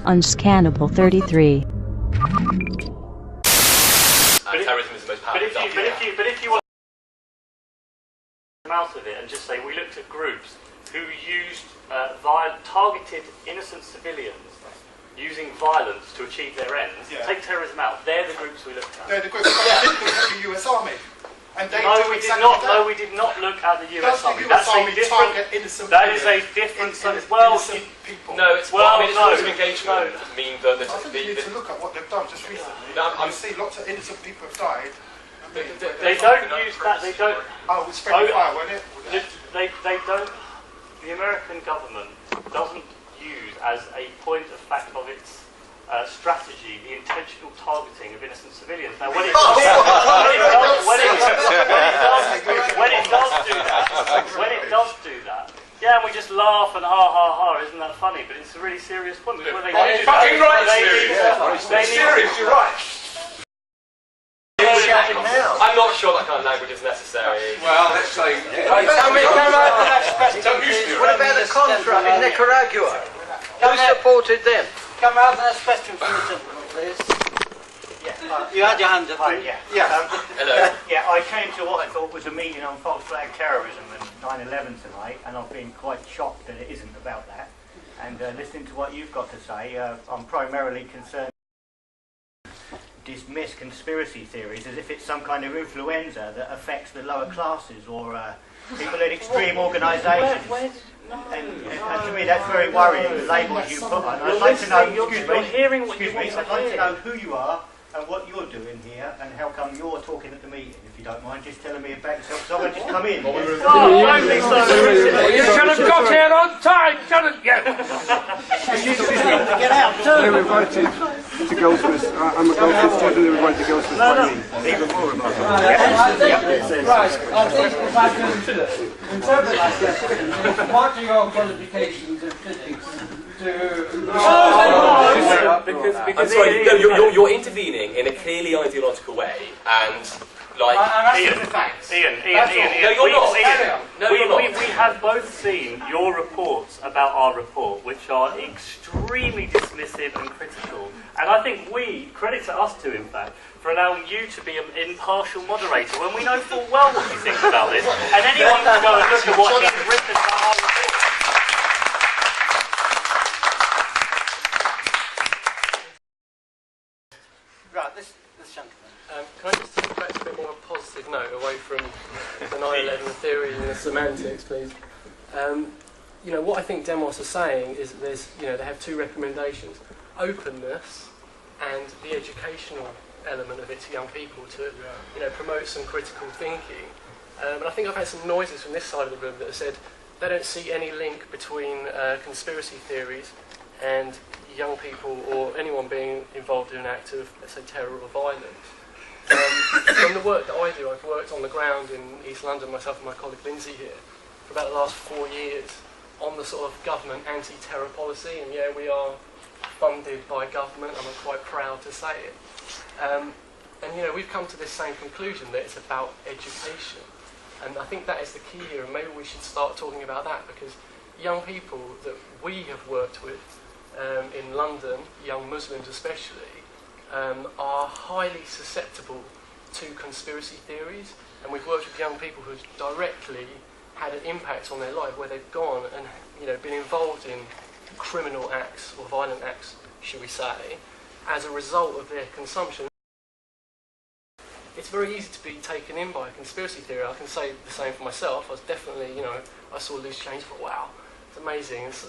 Unscannable 33. Terrorism is the most powerful. But if you want to come out of it and just say we looked at groups who used targeted innocent civilians using violence to achieve their ends, take terrorism out, they're the groups we looked at. They're the groups that didn't look at the US Army. And they no, we did not. No, we did not look at the US Army. That's a different. That is a different. Well, people. No, it's well, it's engagement. Mean that I think you need to look at what they've done just recently. I see lots of innocent people have died. They don't use that. They don't. Oh, it was friendly fire, wasn't it? They don't. The American government doesn't use as a point of fact of its strategy the intentional targeting of innocent civilians. Now, when it does do that, yeah, and we just laugh and ha, isn't that funny? But it's a really serious point. Because when they do fucking right, it's serious. You're right. I'm not sure that kind of language is necessary. Well, let's say. What about the Contra in Nicaragua? Who supported them? Come out and ask questions from the gentleman, please. Yeah, you had your hand up. Hello. Yeah, I came to what I thought was a meeting on false flag terrorism and 9/11 tonight, and I've been quite shocked that it isn't about that. And listening to what you've got to say, I'm primarily concerned dismiss conspiracy theories as if it's some kind of influenza that affects the lower classes or people in extreme organisations. And to me that's very worrying, the labels you put on. I'd like to know, I'd like to know who you are and what you're doing here and how come you're talking at the meeting, if you don't mind just telling me about yourself, because I want to just come in. You should have got here on time, shouldn't you? Get out too. They were invited to Goldsmiths. I'm a Goldsmiths student, they were invited to Goldsmiths by me. Even more remarkable. Right, I think if I can interpret that question, what are your qualifications of physics I'm sorry, no, you're intervening in a clearly ideological way, and like Ian, no, you're not. No, you're not. We have both seen your reports about our report, which are extremely dismissive and critical. And I think credit to us too, in fact, for allowing you to be an impartial moderator when we know full well what you think about this. And anyone can go and look at what he's written about our report. Right, this gentleman. Can I just talk back to a bit more of a positive note, away from the 9/11 theory and the semantics, please? You know, what I think Demos are saying is that they have two recommendations: openness and the educational element of it to young people to, promote some critical thinking. And I think I've had some noises from this side of the room that have said they don't see any link between conspiracy theories and young people or anyone being involved in an act of, let's say, terror or violence. From the work that I do, I've worked on the ground in East London, myself and my colleague Lindsay here, for about the last 4 years on the sort of government anti-terror policy, and yeah, we are funded by government, and I'm quite proud to say it. And we've come to this same conclusion that it's about education, and I think that is the key here, and maybe we should start talking about that, because young people that we have worked with in London, young Muslims especially, are highly susceptible to conspiracy theories, and we've worked with young people who've directly had an impact on their life, where they've gone and been involved in criminal acts or violent acts, should we say, as a result of their consumption. It's very easy to be taken in by a conspiracy theory. I can say the same for myself. I was definitely, I saw loose change, thought, wow, it's amazing. It's,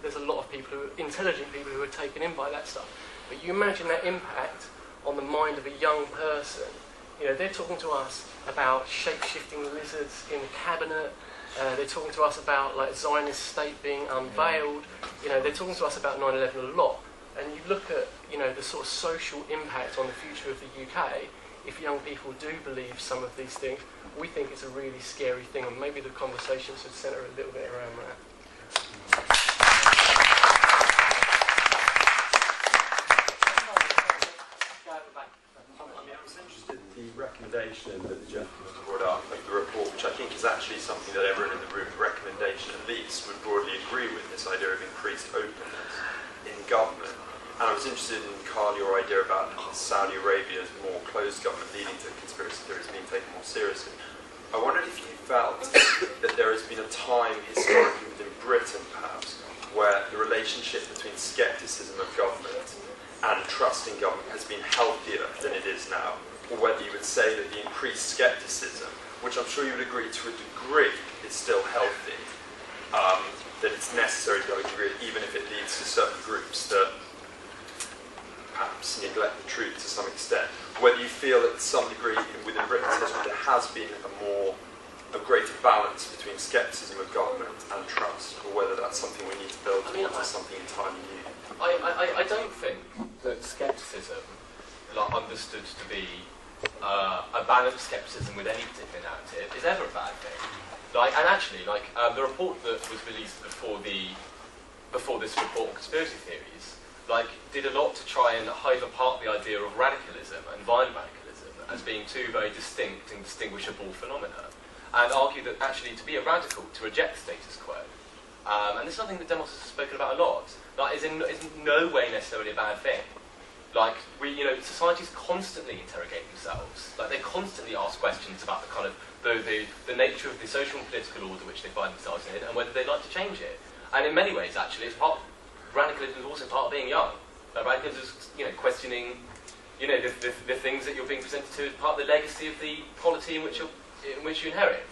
there's a lot of people, intelligent people who are taken in by that stuff. But you imagine that impact on the mind of a young person. They're talking to us about shape-shifting lizards in the cabinet. They're talking to us about Zionist state being unveiled. They're talking to us about 9/11 a lot. And you look at the sort of social impact on the future of the UK. If young people do believe some of these things, we think it's a really scary thing, and maybe the conversation should centre a little bit around that. I was interested in the recommendation that the gentleman brought up of the report, which I think is actually something that everyone in the room, the recommendation at least, would broadly agree with, this idea of increased openness in government. And I was interested in, Carl, your idea about Saudi Arabia's more closed government leading to conspiracy theories being taken more seriously. I wondered if you felt that there has been a time historically within Britain, perhaps, where the relationship between scepticism of government and trust in government has been healthier than it is now, or whether you would say that the increased scepticism, which I'm sure you would agree to a degree is still healthy, that it's necessary to a degree, even if it leads to certain groups that perhaps neglect the truth to some extent. Whether you feel that to some degree within Britain's history there has been a greater balance between scepticism of government and trust, or whether that's something we need to build towards or something entirely new. I don't think that scepticism, like understood to be a balanced scepticism with any particular narrative, is ever a bad thing. And actually, the report that was released before this report on conspiracy theories, did a lot to try and hive apart the idea of radicalism and violent radicalism as being two very distinct and distinguishable phenomena, and argue that actually to be a radical, to reject the status quo, and this is something that Demos has spoken about a lot, is in no way necessarily a bad thing. Societies constantly interrogate themselves. They constantly ask questions about the kind of the nature of the social and political order which they find themselves in, and whether they'd like to change it. And in many ways, actually, radicalism is also part of being young. Radicalism is, questioning, the things that you're being presented to as part of the legacy of the polity in which you inherit.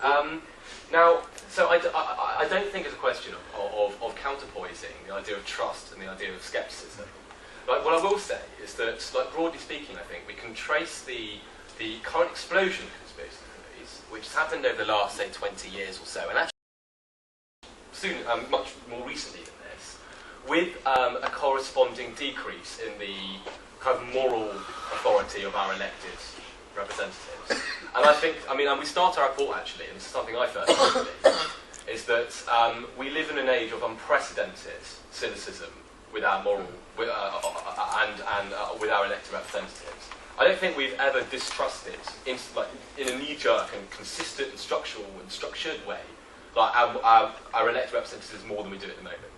So I don't think it's a question of counterpoising the idea of trust and the idea of scepticism. What I will say is that, broadly speaking, I think we can trace the current explosion of conspiracy theories, which has happened over the last, say, 20 years or so, and actually soon, much more recently than this, with a corresponding decrease in the kind of moral authority of our elected representatives. And I think, and we start our report actually, and this is something I first believe, is that we live in an age of unprecedented cynicism with our moral, with our elected representatives. I don't think we've ever distrusted, in a knee-jerk and consistent and structured way, our elected representatives more than we do at the moment.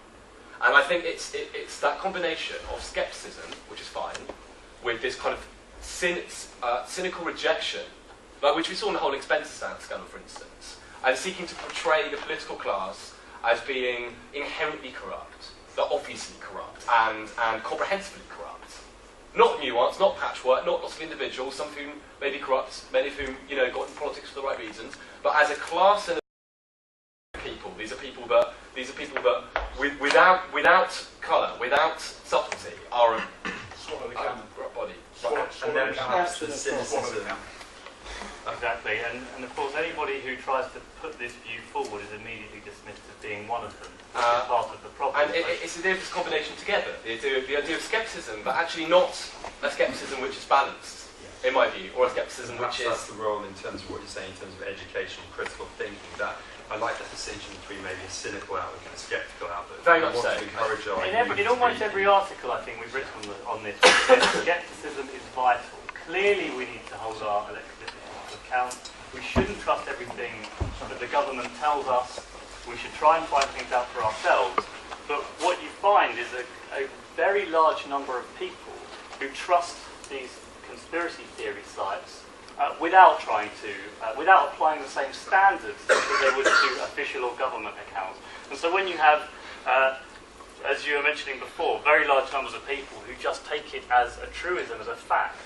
And I think it's that combination of scepticism, which is fine, with this kind of cynical rejection, which we saw in the whole expenses scandal, for instance, and seeking to portray the political class as being inherently corrupt, obviously corrupt, and comprehensively corrupt. Not nuanced, not patchwork, not lots of individuals, some of whom may be corrupt, many of whom got into politics for the right reasons, but as a class and people, these are people that without colour, without subtlety, are a body. And then perhaps the cynicism. Exactly, and of course anybody who tries to put this view forward is immediately dismissed as being one of them, which is part of the problem. And it's the idea of this combination together, the idea of scepticism, but actually not a scepticism which is balanced, in my view, or a scepticism which is... That's the role in terms of what you're saying in terms of education, critical thinking, that I like that distinction between maybe a cynical outlook and a sceptical outlook. Very much so. In almost every article I think we've written on this, scepticism is vital. Clearly we need to hold our elected officials to account. We shouldn't trust everything that the government tells us. We should try and find things out for ourselves. But what you find is a very large number of people who trust these conspiracy theory sites without applying the same standards that they would to official or government accounts. And so when you have, as you were mentioning before, very large numbers of people who just take it as a truism, as a fact,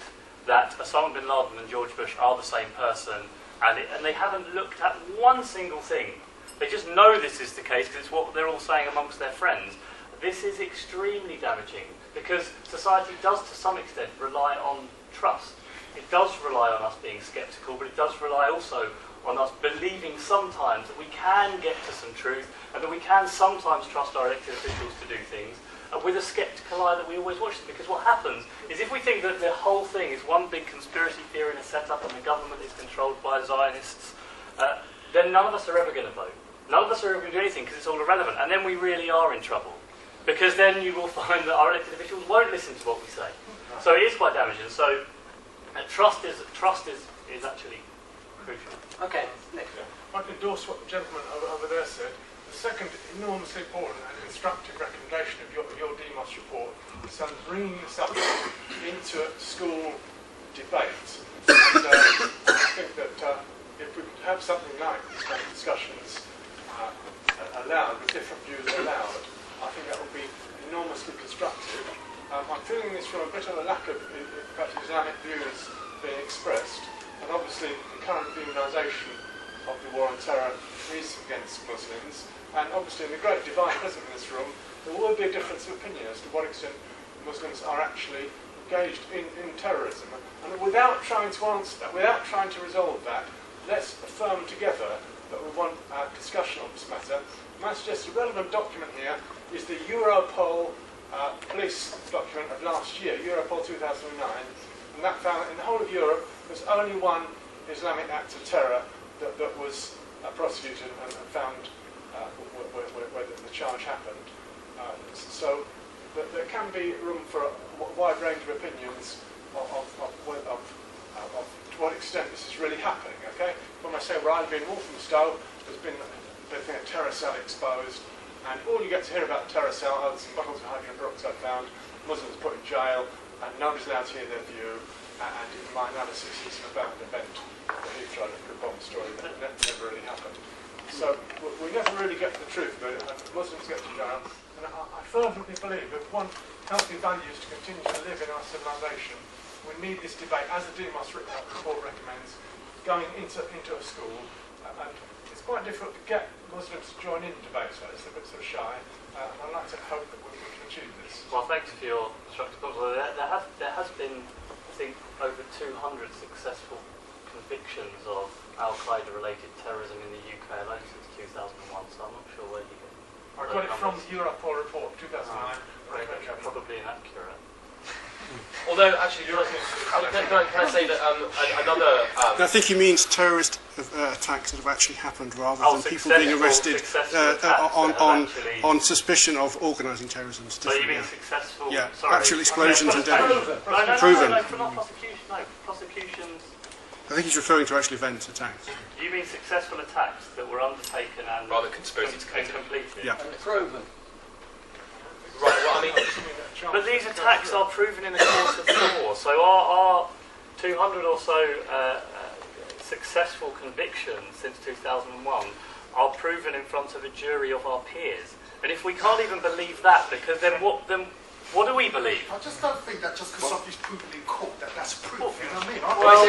that Osama bin Laden and George Bush are the same person, and they haven't looked at one single thing. They just know this is the case because it's what they're all saying amongst their friends. This is extremely damaging because society does to some extent rely on trust. It does rely on us being sceptical, but it does rely also on us believing sometimes that we can get to some truth and that we can sometimes trust our elected officials to do things with a sceptical eye that we always watch them. Because what happens is if we think that the whole thing is one big conspiracy theory and a setup and the government is controlled by Zionists, then none of us are ever going to vote. None of us are ever going to do anything because it's all irrelevant. And then we really are in trouble. Because then you will find that our elected officials won't listen to what we say. So it is quite damaging. So trust is actually crucial. Okay, next. I can endorse what the gentleman over there said. The second enormously important and constructive recommendation of your DMOS report is understand bringing this up into a school debate. And I think that if we could have something like these kind of discussions allowed, with different views allowed, I think that would be enormously constructive. I'm feeling this from a bit of a lack of perhaps Islamic views being expressed, and obviously the current demonisation of the war on terror is against Muslims, and obviously in the great divide present in this room, there will be a difference of opinion as to what extent Muslims are actually engaged in terrorism. And without trying to answer that, without trying to resolve that, let's affirm together that we want discussion on this matter. And I suggest a relevant document here is the Europol police document of last year, Europol 2009, and that found that in the whole of Europe there's only one Islamic act of terror that was prosecuted and found where the charge happened. So there can be room for a wide range of opinions of to what extent this is really happening. Okay, when I say where I've been, Walthamstow, there's been a terror cell exposed, and all you get to hear about the terror cell are some bottles of hydrogen peroxide found, Muslims put in jail, and nobody's allowed to hear their view. And in my analysis, it's about an event, the Heathrow nuclear bomb story, that never really happened. So we never really get to the truth of it, and Muslims get to jail. And I fervently believe that if we want healthy values to continue to live in our civilization, we need this debate, as the Demos report recommends, going into a school. And it's quite difficult to get Muslims to join in debates like this. They're a bit sort of shy. And I'd like to hope that we can achieve this. Well, thanks for your constructive comments. There has been, I think, over 200 successful convictions of Al-Qaeda related terrorism in the UK alone since 2001, so I'm not sure where you get I got it from the Europol report, 2009. Probably inaccurate. Although, actually, can I say that another... I think he means terrorist attacks that have actually happened rather than people being arrested on suspicion of organising terrorism. So you mean successful... Yeah, sorry. actual explosions and damage. Proven. No, not prosecution, no. Prosecutions... I think he's referring to actual events, attacks. You mean successful attacks that were undertaken and... rather conspiracy to completed? Yeah. And proven. Right, well, I mean... But these attacks are proven in the course of law, so our 200 or so successful convictions since 2001 are proven in front of a jury of our peers. And if we can't even believe that, because then what do we believe? I just don't think that just because something's proven in court, that's proof, you know what I mean? Well,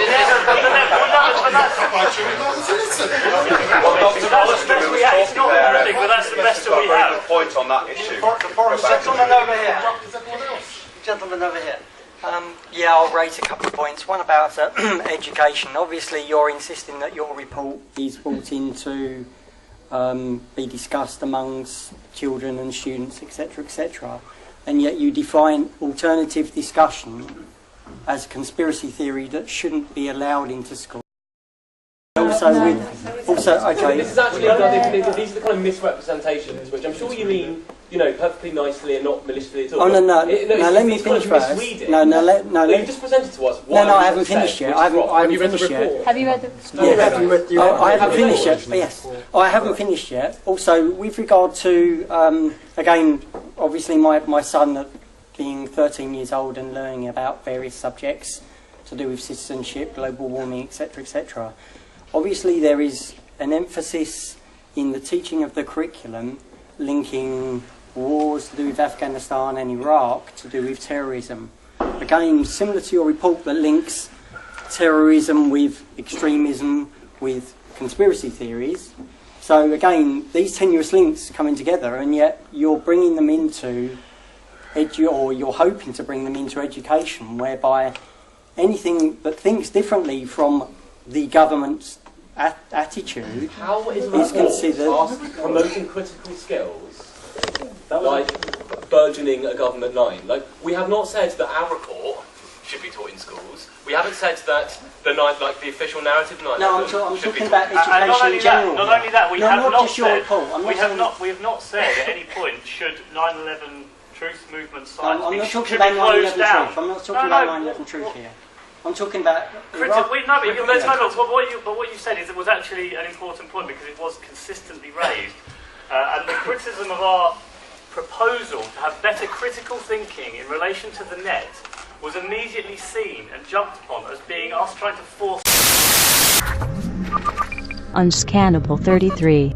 it's not everything, but that's the best that we have. Point on that issue. Gentleman over here. Yeah, I'll raise a couple of points. One about education. Obviously, you're insisting that your report is brought in to be discussed amongst children and students, etc., etc. And yet you define alternative discussion as a conspiracy theory that shouldn't be allowed into school. Okay. This is actually these are the kind of misrepresentations, which I'm sure you mean, perfectly nicely and not maliciously at all. Oh no, let me finish first. You just presented to us. No, I haven't finished yet. I haven't finished yet. Have you read the... I haven't finished yet. Yes, I haven't finished yet. Also, with regard to again, obviously my son being 13 years old and learning about various subjects to do with citizenship, global warming, etc., etc. Obviously, there is an emphasis in the teaching of the curriculum linking wars to do with Afghanistan and Iraq to do with terrorism. Again, similar to your report that links terrorism with extremism, with conspiracy theories. So again, these tenuous links coming together, and yet you're bringing them into or you're hoping to bring them into education, whereby anything that thinks differently from the government's attitude is considered promoting critical skills, like burgeoning a government line. Like, we have not said that our report should be taught in schools. We haven't said that the official narrative 9/11 I'm talking about education in general. Not only that, we have not said at any point should 9/11 truth movement sites I'm not be talking about 9/11 down. truth. I'm not talking about 9/11 truth here. I'm talking about... But what you said is it was actually an important point because it was consistently raised. And the criticism of our proposal to have better critical thinking in relation to the net was immediately seen and jumped upon as being us trying to force... Unscannable 33.